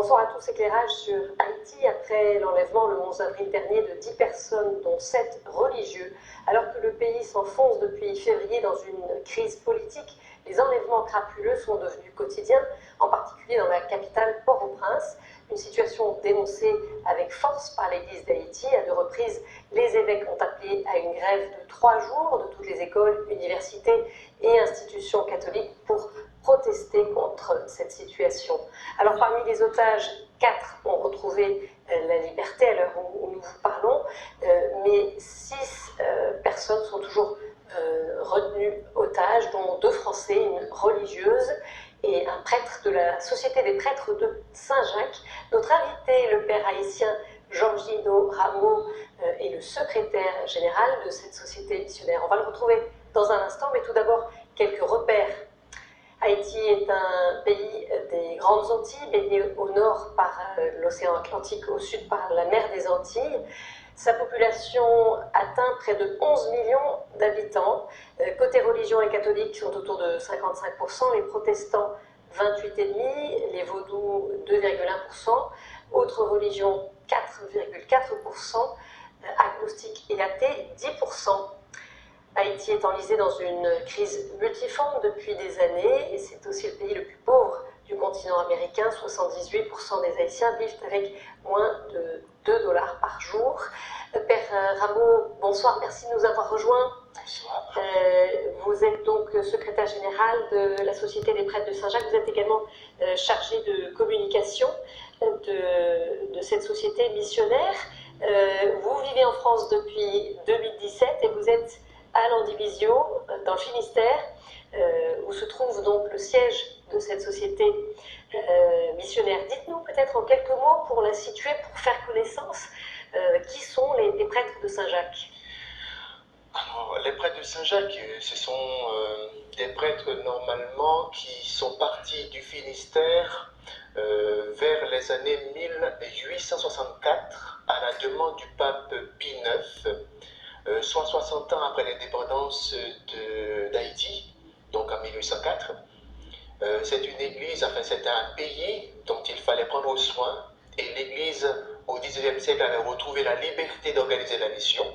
Bonsoir à tous. Éclairage sur Haïti après l'enlèvement le 11 avril dernier de 10 personnes, dont 7 religieux. Alors que le pays s'enfonce depuis février dans une crise politique, les enlèvements crapuleux sont devenus quotidiens, en particulier dans la capitale Port-au-Prince. Une situation dénoncée avec force par l'Église d'Haïti. À 2 reprises, les évêques ont appelé à une grève de 3 jours de toutes les écoles, universités et institutions catholiques pour protester contre cette situation. Alors parmi les otages, 4 ont retrouvé la liberté à l'heure où nous vous parlons, mais 6 personnes sont toujours retenues otages, dont 2 Français, une religieuse et un prêtre de la Société des prêtres de Saint-Jacques. Notre invité, le père haïtien Georgino Rameau, est le secrétaire général de cette société missionnaire. On va le retrouver dans un instant, mais tout d'abord quelques repères. Haïti est un pays des Grandes Antilles, baigné au nord par l'océan Atlantique, au sud par la mer des Antilles. Sa population atteint près de 11 millions d'habitants. Côté religion et catholiques sont autour de 55%, les protestants 28,5%, les vaudous 2,1%, autres religions 4,4%, agnostiques et athées 10%. Haïti est enlisé dans une crise multiforme depuis des années et c'est aussi le pays le plus pauvre du continent américain. 78% des Haïtiens vivent avec moins de $2 par jour. Père Rameau, bonsoir, merci de nous avoir rejoints. Bonsoir. Vous êtes donc secrétaire général de la Société des prêtres de Saint-Jacques. Vous êtes également chargé de communication de cette société missionnaire. Vous vivez en France depuis 2017 et vous êtes à Landivisiau, dans le Finistère, où se trouve donc le siège de cette société missionnaire. Dites-nous peut-être en quelques mots, pour la situer, pour faire connaissance, qui sont les prêtres de Saint-Jacques? Alors, les prêtres de Saint-Jacques, ce sont des prêtres normalement qui sont partis du Finistère vers les années 1864 à la demande du pape Pie IX. Soit 60 ans après l'indépendance d'Haïti, donc en 1804. C'est une église, enfin c'est un pays dont il fallait prendre soin, et l'église au XIXe siècle avait retrouvé la liberté d'organiser la mission.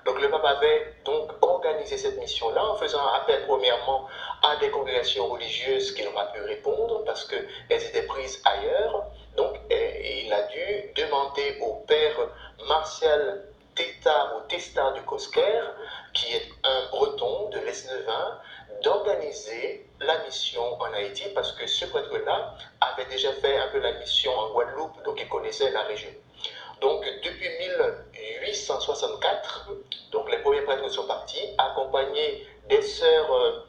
Donc le pape avait donc organisé cette mission-là en faisant appel premièrement à des congrégations religieuses qui n'ont pas pu répondre parce qu'elles étaient prises ailleurs. Donc il a dû demander au père Martial Tétard ou Testard du Cosquer, qui est un breton de l'Esnevin, d'organiser la mission en Haïti parce que ce prêtre-là avait déjà fait un peu la mission en Guadeloupe, donc il connaissait la région. Donc depuis 1864, donc les premiers prêtres sont partis, accompagnés des sœurs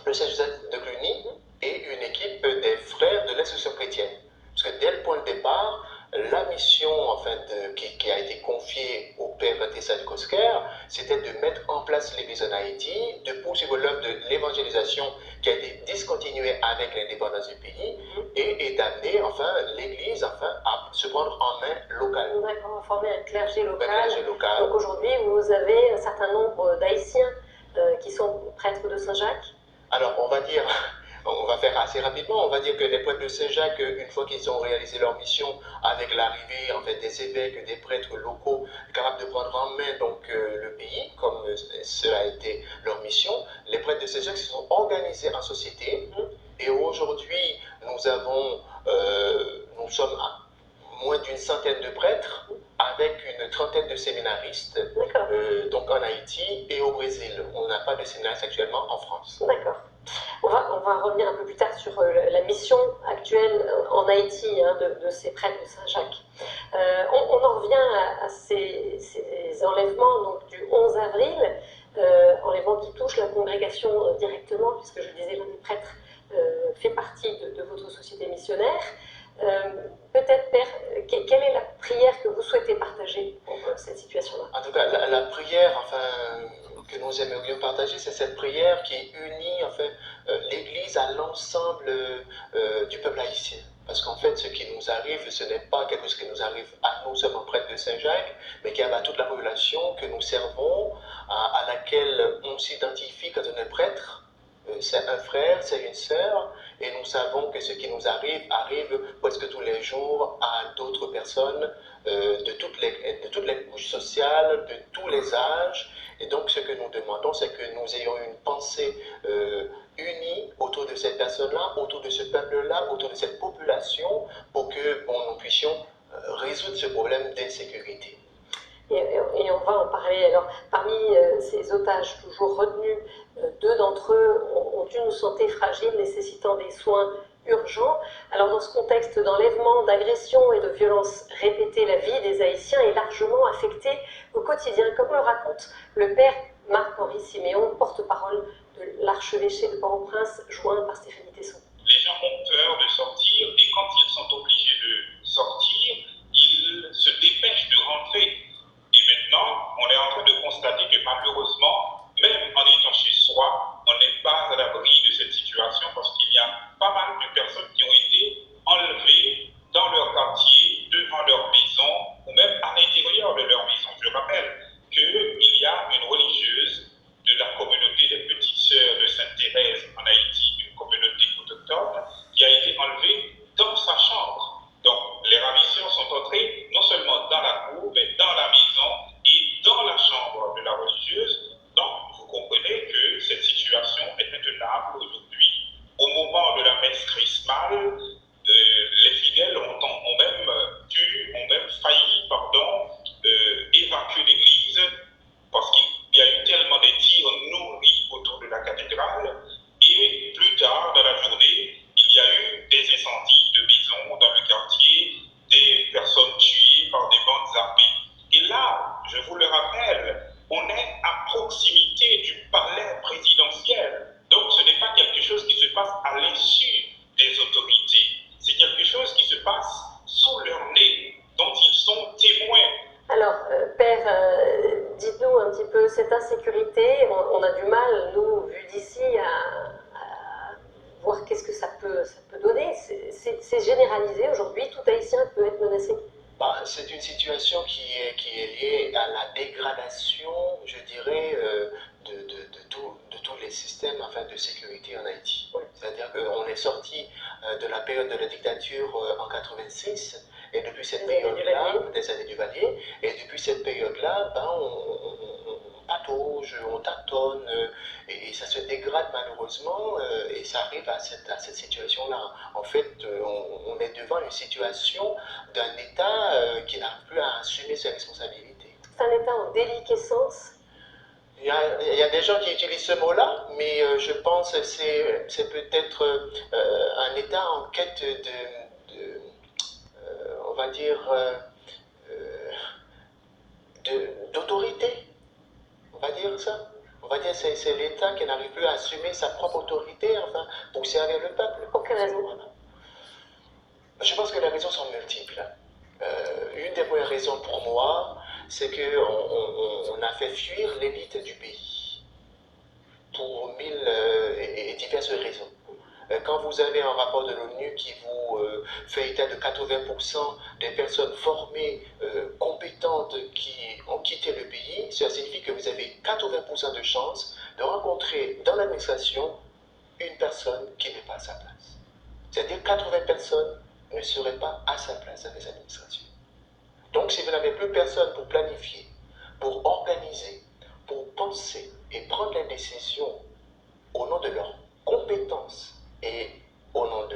de Saint-Joseph de Cluny et une équipe des frères de l'Instruction chrétienne. Parce que dès le point de départ, la mission qui a été confiée au père Tessa du Cosquer, c'était de mettre en place l'église en Haïti, de poursuivre l'œuvre de l'évangélisation qui a été discontinuée avec l'indépendance du pays et d'amener l'église à se prendre en main locale. D'accord, former un clergé local. Donc aujourd'hui, vous avez un certain nombre d'Haïtiens qui sont prêtres de Saint-Jacques. Alors on va faire assez rapidement, on va dire que les prêtres de Saint-Jacques, une fois qu'ils ont réalisé leur mission, avec l'arrivée des évêques, des prêtres locaux, capables de prendre en main le pays, comme cela a été leur mission, les prêtres de Saint-Jacques se sont organisés en société, et aujourd'hui nous sommes à moins d'une centaine de prêtres, avec une trentaine de séminaristes, donc en Haïti et au Brésil. On n'a pas de séminaristes actuellement en France. D'accord. On va revenir un peu plus tard sur la mission actuelle en Haïti de ces prêtres de Saint-Jacques. On en revient à ces enlèvements donc, du 11 avril, enlèvements qui touchent la congrégation directement, puisque je disais l'un des prêtres fait partie de votre société missionnaire. Peut-être, Père, quelle est la prière que vous souhaitez partager pour cette situation-là? En tout cas, la prière que nous aimerions partager, c'est cette prière qui unit l'Église à l'ensemble du peuple haïtien. Parce qu'en fait, ce qui nous arrive, ce n'est pas quelque chose qui nous arrive à nous seulement prêtres de Saint-Jacques, mais qui arrive à toute la population que nous servons, à laquelle on s'identifie quand on est prêtre. c'est un frère, c'est une sœur, et nous savons que ce qui nous arrive presque tous les jours à d'autres personnes de toutes les couches sociales, de tous les âges. Et donc ce que nous demandons, c'est que nous ayons une pensée unie autour de cette personne-là, autour de ce peuple-là, autour de cette population, pour que nous puissions résoudre ce problème d'insécurité. Et on va en parler. Alors, parmi ces otages toujours retenus, deux d'entre eux ont une santé fragile nécessitant des soins urgents. Alors, dans ce contexte d'enlèvement, d'agression et de violence répétée, la vie des Haïtiens est largement affectée au quotidien, comme le raconte le père Marc-Henri Siméon, porte-parole de l'archevêché de Port-au-Prince, joint par Stéphanie Tesson. Les gens ont peur de sortir et quand ils sont obligés de sortir, ils se dépêchent de rentrer. Et maintenant, on est en train de constater que malheureusement, même en étant chez soi, on n'est pas à l'abri de cette situation parce qu'il y a pas mal de personnes qui ont été enlevées dans leur quartier, devant leur maison ou même à l'intérieur de leur maison. Je rappelle qu'il y a une religieuse de la communauté des Petites Sœurs de Sainte-Thérèse en Haïti, une communauté autochtone, qui a été enlevée dans sa chambre. Donc, les ravisseurs sont entrés non seulement dans la cour, mais dans la maison et dans la chambre de la religieuse. Donc, vous comprenez que cette situation est intenable aujourd'hui. Au moment de la messe chrismale, les fidèles ont même failli, évacuer l'église parce qu'il y a eu tellement de tirs nourris autour de la cathédrale. Et plus tard dans la journée, il y a eu des incendies de maisons dans le quartier, des personnes tuées par des bandes armées. Et là, je vous le rappelle, on est à proximité du palais présidentiel. Donc ce n'est pas quelque chose qui se passe à l'insu des autorités. C'est quelque chose qui se passe sous leur nez, dont ils sont témoins. Alors, Père, dites-nous un petit peu, cette insécurité, on a du mal, nous, vu d'ici, à voir qu'est-ce que ça peut donner. C'est généralisé aujourd'hui, tout Haïtien peut être menacé. C'est une situation qui est liée à la dégradation, je dirais, de tous les systèmes de sécurité en Haïti. C'est-à-dire qu'on est sorti de la période de la dictature en 86, et depuis cette période-là, des années du Valier, et depuis cette période-là, on patauge, on tâtonne, et ça se dégrade malheureusement, et ça arrive à cette situation-là. En fait, on est devant une situation d'un État qui n'arrive plus à assumer ses responsabilités. C'est un État en déliquescence. Il y a des gens qui utilisent ce mot-là, mais je pense que c'est peut-être un État en quête on va dire, d'autorité. On va dire ça. On va dire que c'est l'État qui n'arrive plus à assumer sa propre autorité, pour servir le peuple. Pour quelle raison? Je pense que les raisons sont multiples. Une des premières raisons pour moi, c'est qu'on a fait fuir l'élite du pays pour mille et diverses raisons. Quand vous avez un rapport de l'ONU qui vous fait état de 80% des personnes formées, compétentes qui ont quitté le pays, ça signifie que vous avez 80% de chances de rencontrer dans l'administration une personne qui n'est pas à sa place. C'est-à-dire 80 personnes ne seraient pas à sa place dans les administrations. Donc si vous n'avez plus personne pour planifier, pour organiser, pour penser et prendre les décisions au nom de leurs compétences et au nom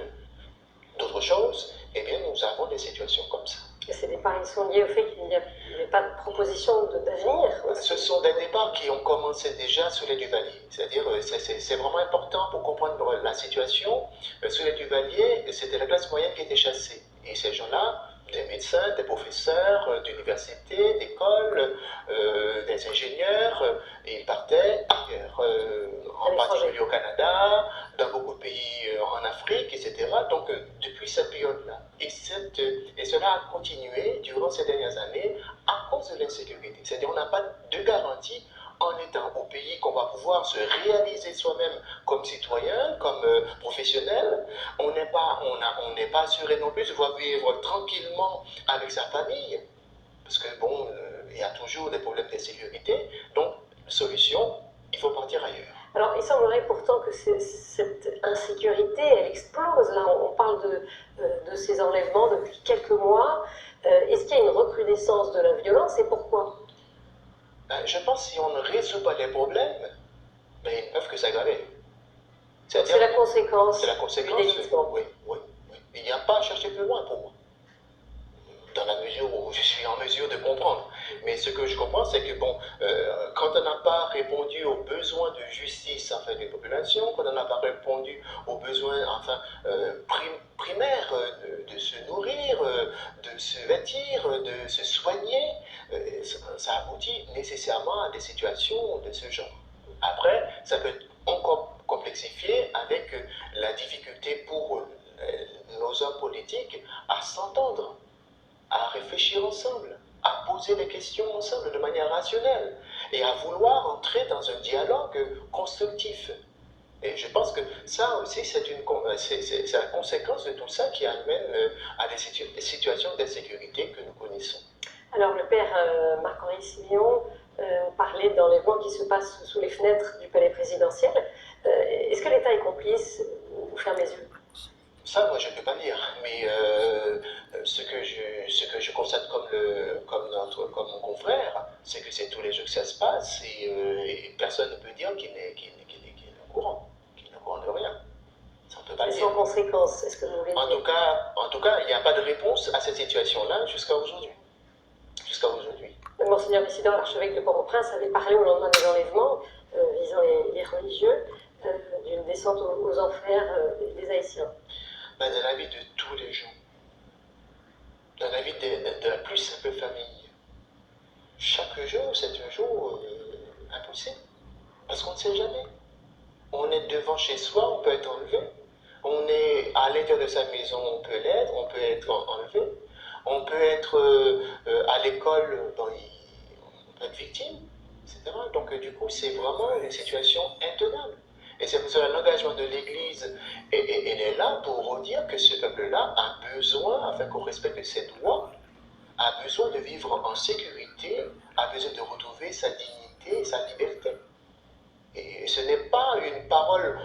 d'autres choses, eh bien nous avons des situations comme ça. Et ces départs, ils sont liés au fait qu'il n'y avait pas de proposition d'avenir. Ce sont des départs qui ont commencé déjà sous les Duvalier. C'est-à-dire, c'est vraiment important pour comprendre la situation. Sous les Duvalier, c'était la classe moyenne qui était chassée. Et ces gens-là, des médecins, des professeurs d'université, d'écoles, des ingénieurs, ils partaient ailleurs, en particulier au Canada, dans beaucoup de pays en Afrique, etc. Donc, depuis cette période-là. Et cela a continué durant ces dernières années à cause de l'insécurité. C'est-à-dire, on n'a pas de garantie en étant au pays qu'on va pouvoir se réaliser soi-même comme citoyen, comme professionnel. On n'est pas assuré non plus de pouvoir vivre tranquillement avec sa famille, parce que il y a toujours des problèmes d'insécurité. Donc, solution, il faut partir ailleurs. Alors, il semblerait pourtant que cette insécurité, elle explose. Là, on parle de ces enlèvements depuis quelques mois. Est-ce qu'il y a une recrudescence de la violence et pourquoi? Je pense que si on ne résout pas les problèmes, ils ne peuvent que s'aggraver. C'est la conséquence. C'est la conséquence. Oui. Il n'y a pas à chercher plus loin pour moi. Dans la mesure où je suis en mesure de comprendre. Mais ce que je comprends, c'est que quand on n'a pas répondu aux besoins de justice des populations, quand on n'a pas répondu aux besoins primaires de se nourrir, de se vêtir, de se soigner, ça aboutit nécessairement à des situations de ce genre. Après, ça peut être encore complexifié avec la difficulté pour nos hommes politiques à s'entendre, à réfléchir ensemble, à poser des questions ensemble de manière rationnelle et à vouloir entrer dans un dialogue constructif. Et je pense que ça aussi, c'est la conséquence de tout ça qui amène à des situations d'insécurité que nous connaissons. Alors, le père Marc-Henri Simion parlait d'enlèvements qui se passent sous les fenêtres du palais présidentiel. Est-ce que l'État est complice ou ferme les yeux? Ça, moi, je ne peux pas dire, mais ce que je constate comme mon confrère, c'est que c'est tous les jours que ça se passe et personne ne peut dire qu'il est au courant, qu'il n'est au courant de rien. Ça, on ne peut pas le dire. Sans conséquence, est-ce que vous voulez dire? En tout cas, il n'y a pas de réponse à cette situation-là jusqu'à aujourd'hui. Monseigneur Vissidor, l'archevêque de Port-au-Prince, avait parlé au lendemain des enlèvements visant les religieux d'une descente aux enfers des Haïtiens. Dans la vie de tous les gens, dans la vie de la plus simple famille, chaque jour, c'est un jour impossible. Parce qu'on ne sait jamais. On est devant chez soi, on peut être enlevé. On est à l'intérieur de sa maison, on peut l'être, on peut être enlevé. On peut être à l'école, on peut être victime, etc. Donc du coup, c'est vraiment une situation intenable. Et c'est pour cela que l'engagement de l'Église, elle est là pour dire que ce peuple-là a besoin, afin qu'on respecte ses droits, a besoin de vivre en sécurité, a besoin de retrouver sa dignité et sa liberté. Et ce n'est pas une parole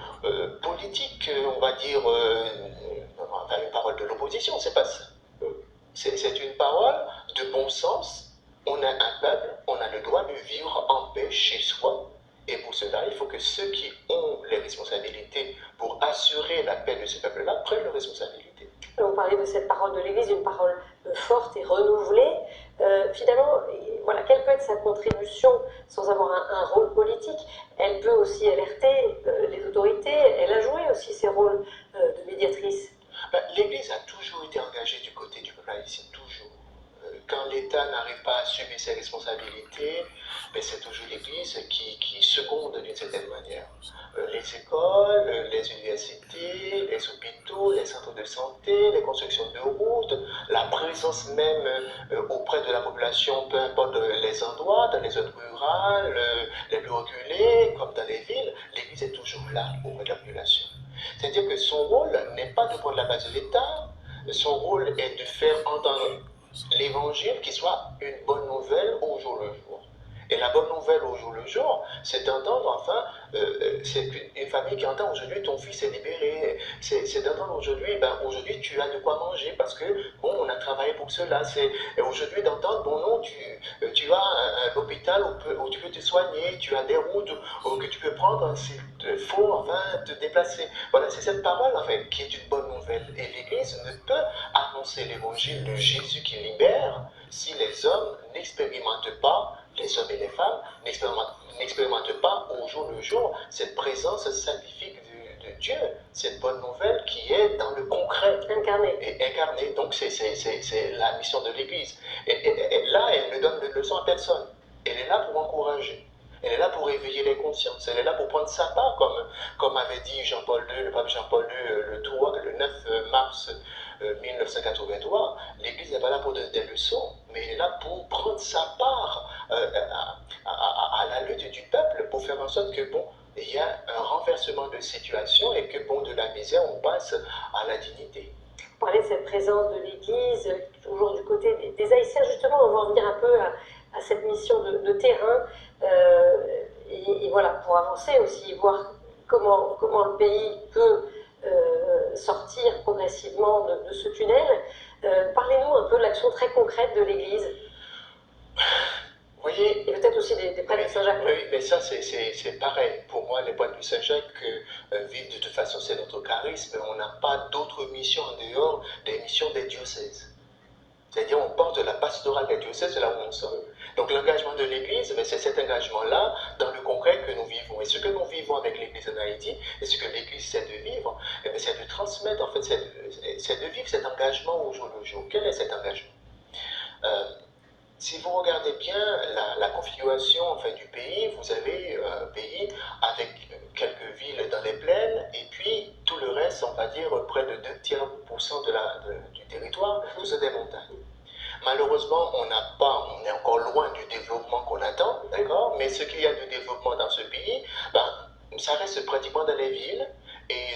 politique, on va dire, une parole de l'opposition, c'est pas ça. C'est une parole de bon sens. On a un peuple, on a le droit de vivre en paix chez soi. Et pour cela, il faut que ceux qui ont les responsabilités pour assurer la paix de ce peuple-là prennent leurs responsabilités. On parlait de cette parole de l'Église, une parole forte et renouvelée. Finalement, voilà, quelle peut être sa contribution sans avoir un rôle politique? Elle peut aussi alerter les autorités, elle a joué aussi ses rôles de médiatrice. L'Église a toujours été engagée du côté du peuple haïtien, toujours. Quand l'État n'arrive pas à assumer ses responsabilités, c'est toujours l'Église qui seconde d'une certaine manière. Les écoles, les universités, les hôpitaux, les centres de santé, les constructions de routes, la présence même auprès de la population, peu importe les endroits, dans les zones rurales, les plus reculées, comme dans les villes, l'Église est toujours là auprès de la population. C'est-à-dire que son rôle n'est pas de prendre la base de l'État, son rôle est de faire entendre l'évangile qui soit une bonne nouvelle au jour le jour. Et la bonne nouvelle au jour le jour, c'est d'entendre, c'est une famille qui entend aujourd'hui ton fils est libéré, c'est d'entendre aujourd'hui, aujourd'hui tu as de quoi manger parce que, on a travaillé pour cela. Et aujourd'hui d'entendre, non, tu as un hôpital où tu peux te soigner, tu as des routes que tu peux prendre s'il faut, te déplacer. Voilà, c'est cette parole, qui est une bonne nouvelle. Et l'Église ne peut annoncer l'évangile de Jésus qui libère si les hommes n'expérimentent pas, les hommes et les femmes n'expérimentent pas au jour le jour cette présence salvifique de Dieu, cette bonne nouvelle qui est dans le concret. Incarné. Donc c'est la mission de l'Église. Et là, elle ne donne de leçon à personne. Elle est là pour encourager. Elle est là pour éveiller les consciences. Elle est là pour prendre sa part, comme avait dit Jean-Paul II, le pape Jean-Paul II, le 9 mars 1983. L'Église n'est pas là pour donner des leçons, mais elle est là pour prendre sa part à la lutte du peuple, pour faire en sorte que, il y a un renversement de situation et que, de la misère, on passe à la dignité. Vous parlez de cette présence de l'Église, toujours du côté des Haïtiens, justement, on va en venir un peu à cette mission de terrain. et voilà, pour avancer aussi, voir comment le pays peut sortir progressivement de ce tunnel. Parlez-nous un peu de l'action très concrète de l'Église. Vous voyez, et peut-être aussi des prêtres de Saint-Jacques. Oui, mais ça c'est pareil. Pour moi, les prêtres de Saint-Jacques vivent de toute façon, c'est notre charisme. On n'a pas d'autre mission en dehors des missions des diocèses. C'est-à-dire, on porte la pastorale des diocèses là où on sort. Donc, l'engagement de l'Église, c'est cet engagement-là dans le concret que nous vivons. Et ce que nous vivons avec l'Église en Haïti, et ce que l'Église sait de vivre, c'est de transmettre, en fait, c'est de vivre cet engagement au jour le jour. Quel est cet engagement? Si vous regardez bien la configuration en fait, du pays, vous avez un pays avec quelques villes dans les plaines et puis tout le reste, on va dire près de 2% du territoire, ce sont des montagnes. Malheureusement, on est encore loin du développement qu'on attend, d'accord? Mais ce qu'il y a de développement dans ce pays, ça reste pratiquement dans les villes et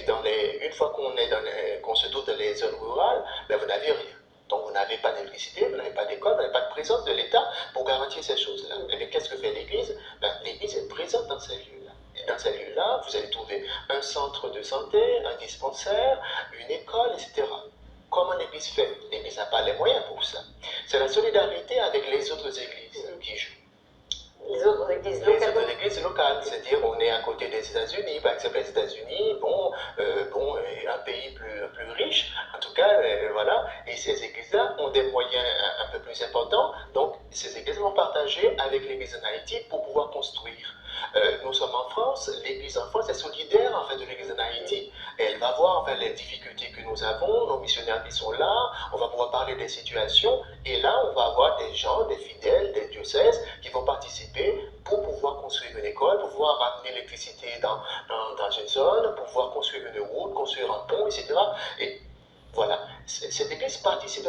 une fois qu'on se trouve dans les zones rurales, vous n'avez rien. Donc vous n'avez pas d'électricité, vous n'avez pas d'école, vous n'avez pas de présence de l'État pour garantir ces choses-là. Et bien qu'est-ce que fait l'Église? L'Église est présente dans ces lieux-là. Et dans ces lieux-là, vous allez trouver un centre de santé, un dispensaire, une école, etc. Comment l'Église fait? L'Église n'a pas les moyens pour ça. C'est la solidarité avec les autres églises qui joue. Les autres églises locales. Les autres églises locales, c'est-à-dire on est à côté des États-Unis, par exemple les États-Unis, un pays plus riche, en tout cas, voilà, et ces églises-là ont des moyens un peu plus importants, donc ces églises vont partager avec l'église en Haïti pour pouvoir construire. Nous sommes en France, l'église en France est solidaire en fait de l'église en Haïti. Et elle va voir en fait, les difficultés que nous avons, nos missionnaires qui sont là, on va pouvoir parler des situations, et là on va avoir des gens, des fidèles, des diocèses qui vont participer pour pouvoir construire une école, pour pouvoir ramener l'électricité dans une zone, pour pouvoir construire une route, construire un pont, etc. Et voilà, cette église participe